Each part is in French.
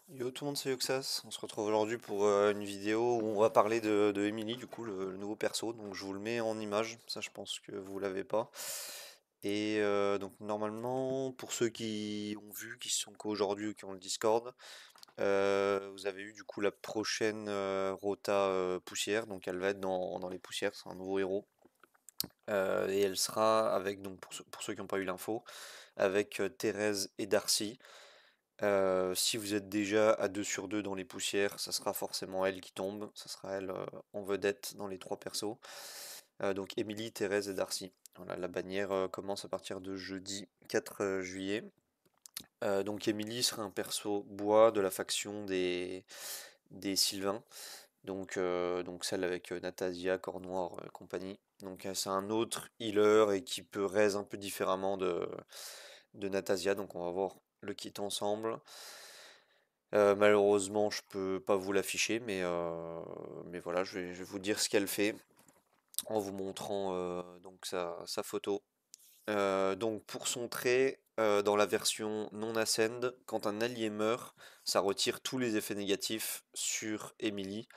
Yo tout le monde, c'est Yoxas. On se retrouve aujourd'hui pour une vidéo où on va parler de Emily, du coup, le nouveau perso. Donc je vous le mets en image, ça je pense que vous l'avez pas. Et donc normalement, pour ceux qui ont vu, qui sont qu'aujourd'hui ou qui ont le Discord, vous avez eu du coup la prochaine Rota poussière. Donc elle va être dans les poussières, c'est un nouveau héros. Et elle sera avec, donc pour ceux qui n'ont pas eu l'info, avec Thérèse et Darcy. Si vous êtes déjà à 2 sur 2 dans les poussières, ça sera forcément elle qui tombe. Ça sera elle en vedette dans les trois persos. Donc Emily, Thérèse et Darcy. Voilà, la bannière commence à partir de jeudi 4 juillet. Donc Emily sera un perso bois de la faction des Sylvains. Donc celle avec Natasia, Cornoir, compagnie. Donc c'est un autre healer et qui peut raise un peu différemment de Natasia. Donc on va voir le kit ensemble. Malheureusement, je peux pas vous l'afficher, mais voilà, je vais vous dire ce qu'elle fait en vous montrant donc sa photo. Donc pour son trait, dans la version non ascend, quand un allié meurt, ça retire tous les effets négatifs sur Emily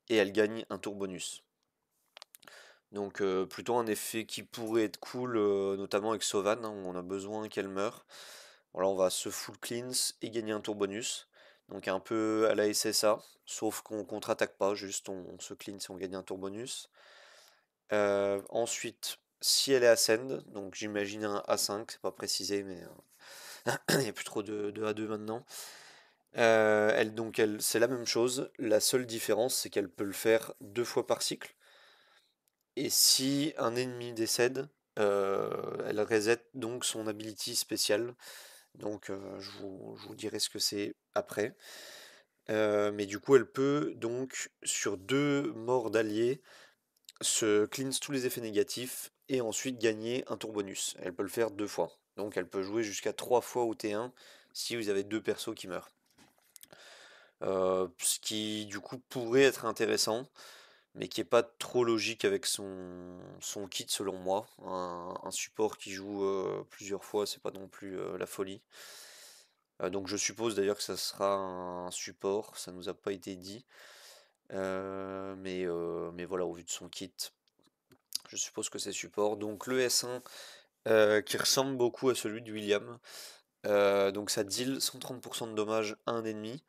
et elle gagne un tour bonus. Donc plutôt un effet qui pourrait être cool, notamment avec Sovan, hein, où on a besoin qu'elle meure. Voilà, on va se full cleanse et gagner un tour bonus. Donc un peu à la SSA, sauf qu'on contre-attaque pas, juste on se cleanse et on gagne un tour bonus. Ensuite, si elle est Ascend, donc j'imagine un A5, c'est pas précisé, mais il n'y a plus trop de A2 maintenant. C'est la même chose. La seule différence, c'est qu'elle peut le faire 2 fois par cycle. Et si un ennemi décède, elle reset donc son ability spéciale. Donc je vous dirai ce que c'est après. Mais du coup, elle peut donc, sur 2 morts d'alliés, se cleanse tous les effets négatifs et ensuite gagner un tour bonus. Elle peut le faire 2 fois. Donc elle peut jouer jusqu'à 3 fois au T1 si vous avez 2 persos qui meurent. Ce qui du coup pourrait être intéressant, mais qui est pas trop logique avec son kit selon moi. Un support qui joue plusieurs fois, c'est pas non plus la folie. Donc je suppose d'ailleurs que ça sera un support, ça nous a pas été dit. Mais voilà, au vu de son kit, je suppose que c'est support. Donc le S1 qui ressemble beaucoup à celui de William. Donc ça deal 130% de dommages à un ennemi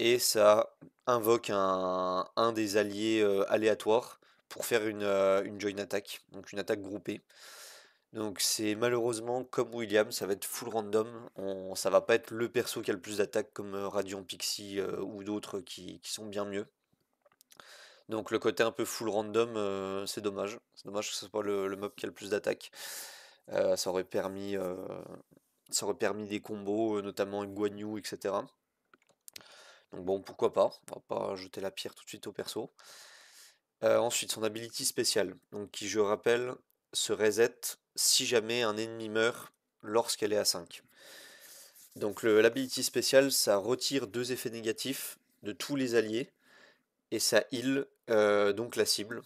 et ça invoque un des alliés aléatoires pour faire une join attack, donc une attaque groupée. Donc c'est malheureusement comme William, ça va être full random. Ça va pas être le perso qui a le plus d'attaques comme Radiant Pixie ou d'autres qui sont bien mieux. Donc le côté un peu full random, c'est dommage. C'est dommage que ce soit pas le mob qui a le plus d'attaques. Ça aurait permis des combos, notamment avec Guan Yu, etc. Donc bon, pourquoi pas. On va pas jeter la pierre tout de suite au perso. Ensuite, son ability spéciale, donc qui, je rappelle, se reset si jamais un ennemi meurt lorsqu'elle est à 5. Donc l'ability spéciale, ça retire 2 effets négatifs de tous les alliés et ça heal donc la cible.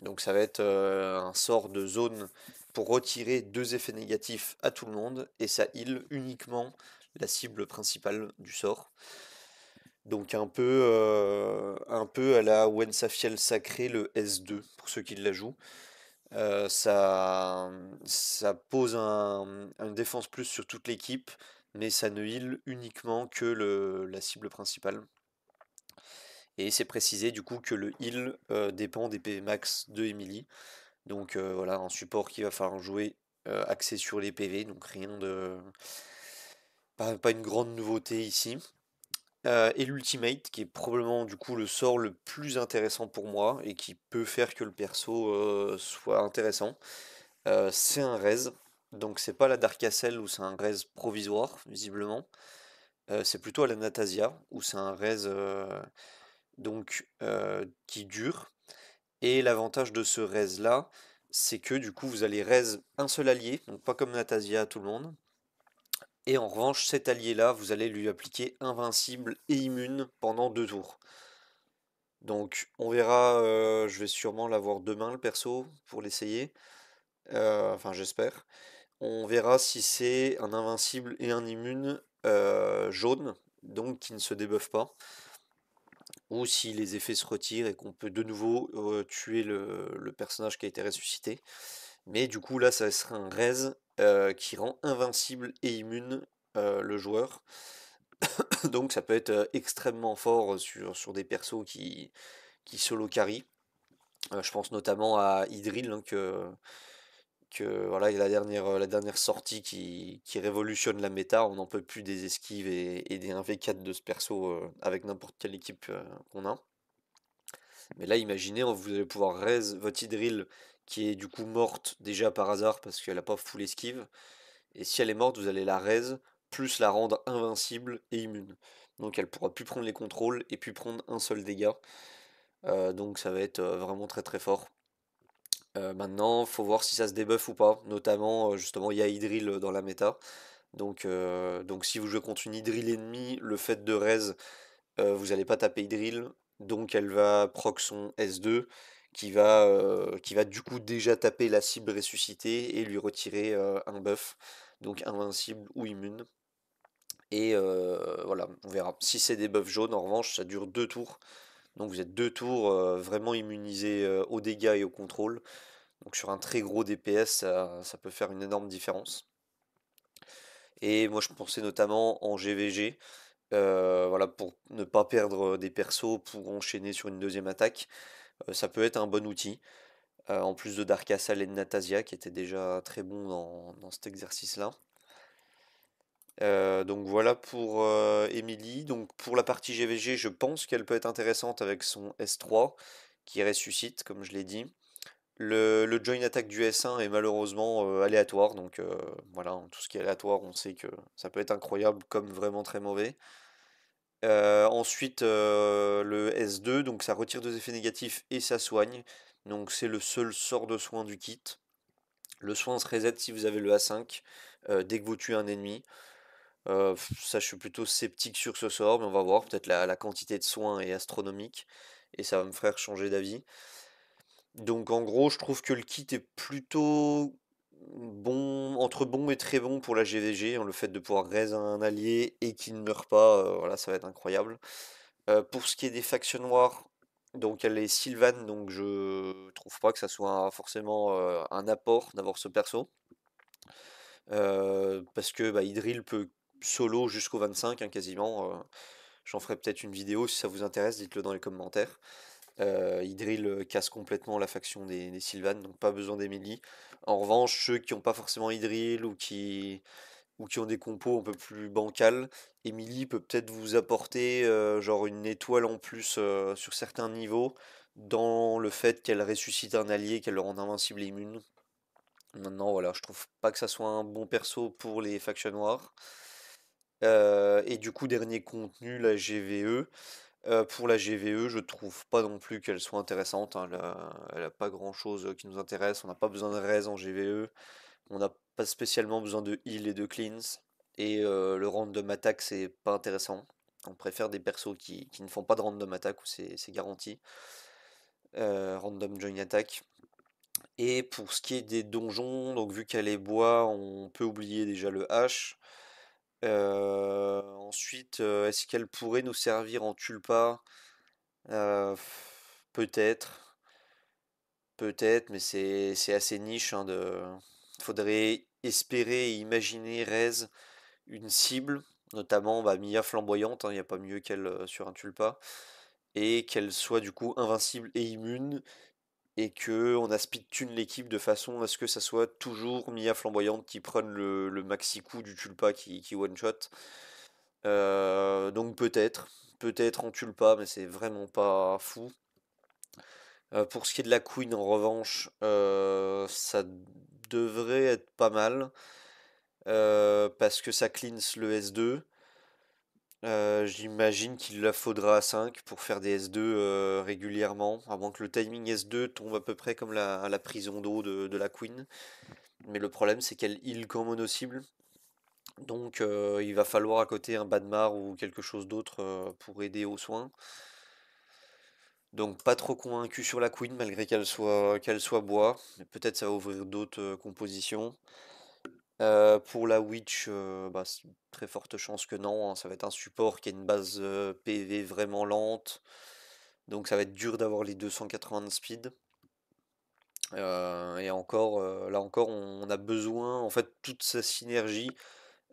Donc ça va être un sort de zone pour retirer 2 effets négatifs à tout le monde et ça heal uniquement la cible principale du sort. Donc un peu à la Wensafiel sacré, le S2, pour ceux qui la jouent. Ça pose une défense plus sur toute l'équipe, mais ça ne heal uniquement que la cible principale. Et c'est précisé du coup que le heal dépend des PV max de Emily. Donc voilà, un support qui va falloir jouer axé sur les PV, donc rien de. Pas une grande nouveauté ici. Et l'ultimate, qui est probablement du coup le sort le plus intéressant pour moi et qui peut faire que le perso soit intéressant. C'est un raise, donc c'est pas la Dark Castle où c'est un raise provisoire, visiblement. C'est plutôt à la Natasia où c'est un raise qui dure. Et l'avantage de ce raise là, c'est que du coup vous allez raise un seul allié, donc pas comme Natasia à tout le monde. Et en revanche, cet allié-là, vous allez lui appliquer invincible et immune pendant 2 tours. Donc on verra, je vais sûrement l'avoir demain le perso pour l'essayer. Enfin j'espère. On verra si c'est un invincible et un immune jaune donc qui ne se débuffent pas, ou si les effets se retirent et qu'on peut de nouveau tuer le personnage qui a été ressuscité. Mais du coup là ça serait un raise qui rend invincible et immune le joueur. Donc ça peut être extrêmement fort sur des persos qui solo carry. Je pense notamment à Idril, hein, que voilà, il y a la dernière sortie qui révolutionne la méta. On n'en peut plus des esquives et des 1v4 de ce perso avec n'importe quelle équipe qu'on a. Mais là, imaginez, vous allez pouvoir raise votre Idril qui est du coup morte déjà par hasard parce qu'elle n'a pas full esquive. Et si elle est morte, vous allez la raise, plus la rendre invincible et immune. Donc elle pourra plus prendre les contrôles et plus prendre un seul dégât. Donc ça va être vraiment très très fort. Maintenant, faut voir si ça se débuff ou pas. Notamment, justement, il y a Idril dans la méta. Donc si vous jouez contre une Idril ennemie, le fait de raise, vous n'allez pas taper Idril. Donc elle va proc son S2 qui va du coup déjà taper la cible ressuscitée et lui retirer un buff. Donc invincible ou immune. Et voilà, on verra. Si c'est des buffs jaunes, en revanche, ça dure 2 tours. Donc vous êtes 2 tours vraiment immunisés aux dégâts et au contrôle. Donc sur un très gros DPS, ça peut faire une énorme différence. Et moi je pensais notamment en GVG, voilà, pour ne pas perdre des persos pour enchaîner sur une deuxième attaque. Ça peut être un bon outil. En plus de Dark Castle et de Natasia qui étaient déjà très bons dans cet exercice-là. Donc voilà pour Emily. Donc pour la partie GVG, je pense qu'elle peut être intéressante avec son S3 qui ressuscite, comme je l'ai dit. Le join attack du S1 est malheureusement aléatoire, donc voilà, tout ce qui est aléatoire, on sait que ça peut être incroyable comme vraiment très mauvais. Ensuite, le S2, donc ça retire 2 effets négatifs et ça soigne. Donc c'est le seul sort de soin du kit. Le soin se reset si vous avez le A5 dès que vous tuez un ennemi. Ça, je suis plutôt sceptique sur ce sort, mais on va voir. Peut-être la quantité de soins est astronomique et ça va me faire changer d'avis. Donc en gros, je trouve que le kit est plutôt bon, entre bon et très bon pour la GVG, hein. Le fait de pouvoir raise un allié et qu'il ne meurt pas, voilà, ça va être incroyable. Pour ce qui est des factions noires, donc elle est Sylvan, donc je trouve pas que ça soit forcément un apport d'avoir ce perso. Parce que bah, Idril peut solo jusqu'au 25 hein, quasiment. J'en ferai peut-être une vidéo si ça vous intéresse, dites-le dans les commentaires. Idril casse complètement la faction des Sylvanes, donc pas besoin d'Emily. En revanche, ceux qui n'ont pas forcément Idril ou qui ont des compos un peu plus bancales, Emily peut peut-être vous apporter genre une étoile en plus sur certains niveaux dans le fait qu'elle ressuscite un allié, qu'elle le rende invincible et immune. Maintenant, voilà, je trouve pas que ça soit un bon perso pour les factions noires. Et du coup, dernier contenu, la GVE. Pour la GVE, je trouve pas non plus qu'elle soit intéressante, hein. Elle a pas grand-chose qui nous intéresse. On n'a pas besoin de raise en GVE. On n'a pas spécialement besoin de heal et de cleanse. Et le random attack, c'est pas intéressant. On préfère des persos qui ne font pas de random attack où c'est garanti. Random join attack. Et pour ce qui est des donjons, donc vu qu'elle est bois, on peut oublier déjà le H. Ensuite, est-ce qu'elle pourrait nous servir en tulpa? Peut-être, peut-être, mais c'est assez niche, hein, faudrait espérer et imaginer Rez une cible, notamment bah, Mia flamboyante, il n'y a pas mieux qu'elle sur un tulpa, et qu'elle soit du coup invincible et immune, et que on a speed tune l'équipe de façon à ce que ça soit toujours Mia flamboyante qui prenne le maxi coup du tulpa qui one shot. Donc peut-être on tue le pas, mais c'est vraiment pas fou. Pour ce qui est de la Queen, en revanche, ça devrait être pas mal. Parce que ça cleanse le S2. J'imagine qu'il la faudra à 5 pour faire des S2 régulièrement, avant que le timing S2 tombe à peu près comme la prison d'eau de la Queen. Mais le problème, c'est qu'elle heal qu'en mono-cible. Donc il va falloir à côté un Badmar ou quelque chose d'autre pour aider aux soins. Donc pas trop convaincu sur la Queen malgré qu'elle soit bois. Mais peut-être ça va ouvrir d'autres compositions. Pour la Witch, bah, c'est une très forte chance que non, hein. Ça va être un support qui a une base PV vraiment lente. Donc ça va être dur d'avoir les 280 de speed. Et encore, là encore, on a besoin, en fait, toute sa synergie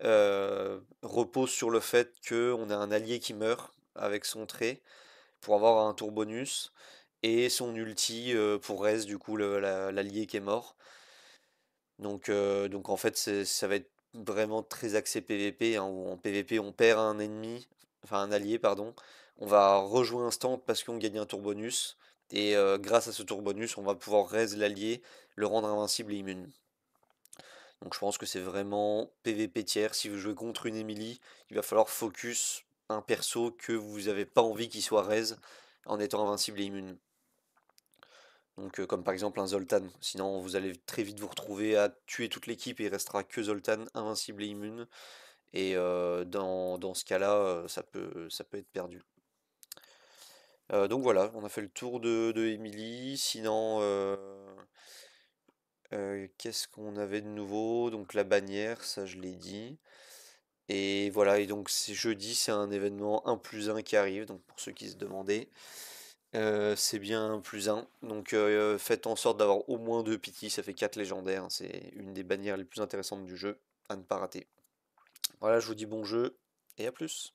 repose sur le fait qu'on a un allié qui meurt avec son trait pour avoir un tour bonus et son ulti pour reste du coup l'allié qui est mort. Donc en fait ça va être vraiment très axé PVP, hein, où en PVP on perd un ennemi, enfin un allié pardon, on va rejouer instant parce qu'on gagne un tour bonus et grâce à ce tour bonus on va pouvoir raise l'allié, le rendre invincible et immune. Donc je pense que c'est vraiment PVP tiers. Si vous jouez contre une Emily, il va falloir focus un perso que vous n'avez pas envie qu'il soit raise en étant invincible et immune. Donc comme par exemple un Zoltan. Sinon vous allez très vite vous retrouver à tuer toute l'équipe et il restera que Zoltan invincible et immune. Et dans ce cas-là, ça peut être perdu. Donc voilà, on a fait le tour de Emily. Sinon, qu'est-ce qu'on avait de nouveau? Donc la bannière, ça je l'ai dit. Et voilà, et donc c'est jeudi, c'est un événement 1 plus 1 qui arrive, donc pour ceux qui se demandaient, c'est bien 1 plus 1. Donc faites en sorte d'avoir au moins 2 pity, ça fait 4 légendaires, hein, c'est une des bannières les plus intéressantes du jeu, à ne pas rater. Voilà, je vous dis bon jeu, et à plus.